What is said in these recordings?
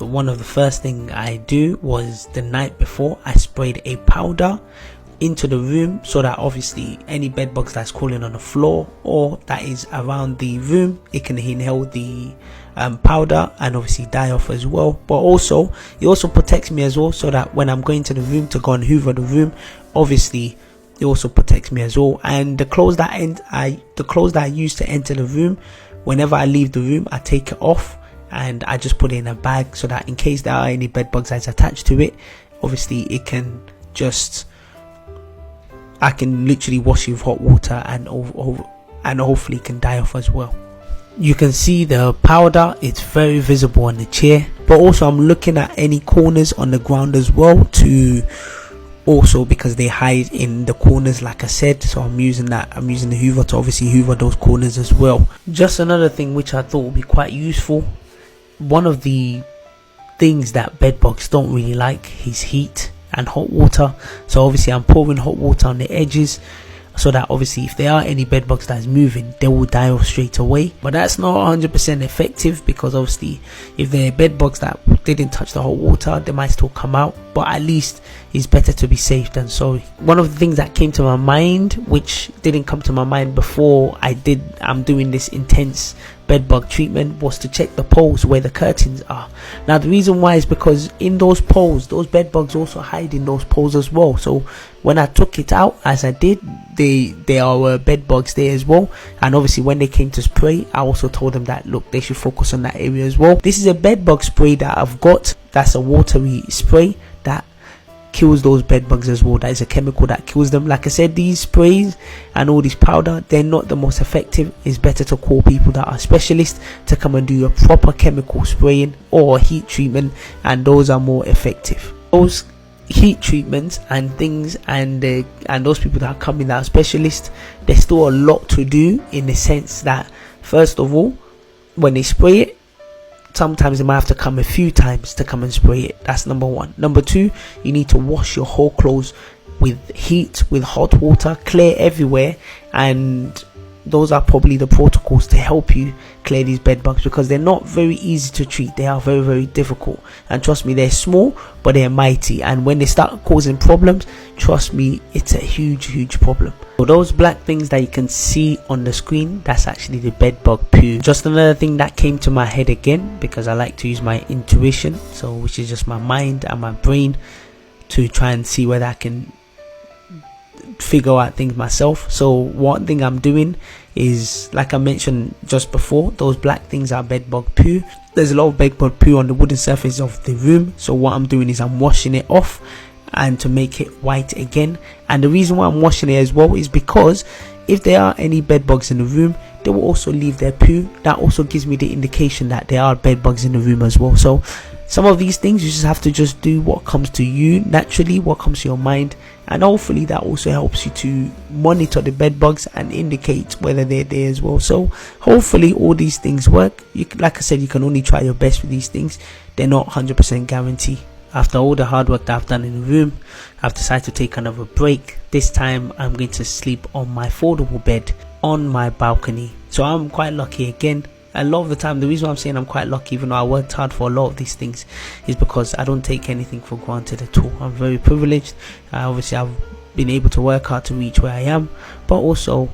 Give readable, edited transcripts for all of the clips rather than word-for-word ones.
one of the first thing I do was the night before I sprayed a powder into the room, so that obviously any bed bugs that's crawling on the floor or that is around the room, it can inhale the powder and obviously die off as well. But also it also protects me as well, so that when I'm going to the room to go and hoover the room, obviously it also protects me as well. And the clothes that I use to enter the room, whenever I leave the room, I take it off and I just put it in a bag, so that in case there are any bed bugs that's attached to it, obviously it can just, I can literally wash it with hot water and hopefully it can die off as well. You can see the powder, it's very visible on the chair, but also I'm looking at any corners on the ground as well, to also because they hide in the corners like I said, so I'm using the hoover to obviously hoover those corners as well. Just another thing which I thought would be quite useful, one of the things that bed bugs don't really like is heat and hot water. So obviously I'm pouring hot water on the edges, so that obviously if there are any bed bugs that's moving, they will die off straight away. But that's not 100% effective, because obviously if they're bed bugs that didn't touch the hot water, they might still come out, but at least it's better to be safe than sorry. One of the things that came to my mind, which didn't come to my mind before I'm doing this intense bed bug treatment, was to check the poles where the curtains are. Now the reason why is because in those poles, those bed bugs also hide in those poles as well. So when I took it out, as I did, there are bed bugs there as well. And obviously when they came to spray, I also told them that look, they should focus on that area as well. This is a bed bug spray that I've got, that's a watery spray that kills those bed bugs as well. That is a chemical that kills them. Like I said, these sprays and all this powder, they're not the most effective. It's better to call people that are specialists to come and do a proper chemical spraying or heat treatment, and those are more effective. Those heat treatments and things, and those people that are coming that are specialists, there's still a lot to do, in the sense that first of all, when they spray it, sometimes they might have to come a few times to come and spray it. That's number one. Number two, you need to wash your whole clothes with heat, with hot water, clear everywhere, and those are probably the protocols to help you clear these bed bugs, because they're not very easy to treat. They are very, very difficult, and trust me, they're small but they're mighty, and when they start causing problems, trust me, it's a huge problem. So those black things that you can see on the screen, that's actually the bed bug poo. Just another thing that came to my head again, because I like to use my intuition, so which is just my mind and my brain, to try and see whether I can figure out things myself. So one thing I'm doing is, like I mentioned just before, those black things are bed bug poo. There's a lot of bed bug poo on the wooden surface of the room, so what I'm doing is I'm washing it off, and to make it white again. And the reason why I'm washing it as well is because if there are any bed bugs in the room, they will also leave their poo. That also gives me the indication that there are bed bugs in the room as well. So some of these things, you just have to just do what comes to you naturally, what comes to your mind, and hopefully that also helps you to monitor the bed bugs and indicate whether they're there as well. So hopefully all these things work. Like I said, you can only try your best with these things. They're not 100% guarantee. After all the hard work that I've done in the room, I've decided to take another break. This time I'm going to sleep on my foldable bed on my balcony. So I'm quite lucky again. A lot of the time, the reason why I'm saying I'm quite lucky, even though I worked hard for a lot of these things, is because I don't take anything for granted at all. I'm very privileged. Obviously I've been able to work hard to reach where I am, but also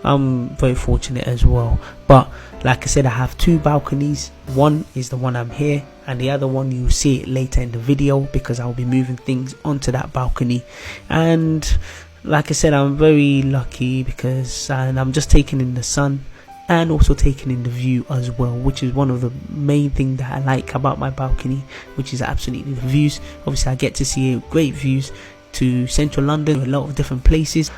I'm very fortunate as well. But like I said, I have two balconies. One is the one I'm here, and the other one you'll see it later in the video, because I'll be moving things onto that balcony. And like I said, I'm very lucky because I'm just taking in the sun and also taking in the view as well, which is one of the main things that I like about my balcony, which is absolutely the views. Obviously I get to see great views to central London, a lot of different places,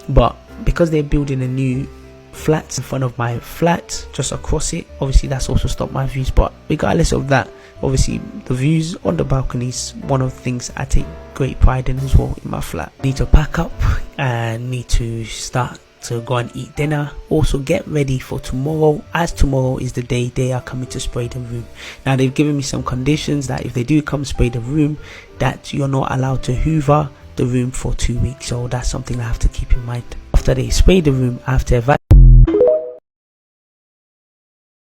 but because they're building a new flat in front of my flat just across it, obviously that's also stopped my views. But regardless of that, obviously the views on the balcony is one of the things I take great pride in as well in my flat. Need to pack up and need to start to go and eat dinner, also get ready for tomorrow, as tomorrow is the day they are coming to spray the room. Now they've given me some conditions that if they do come spray the room, that you're not allowed to hoover the room for 2 weeks, so that's something I have to keep in mind. After they spray the room, I have to evacuate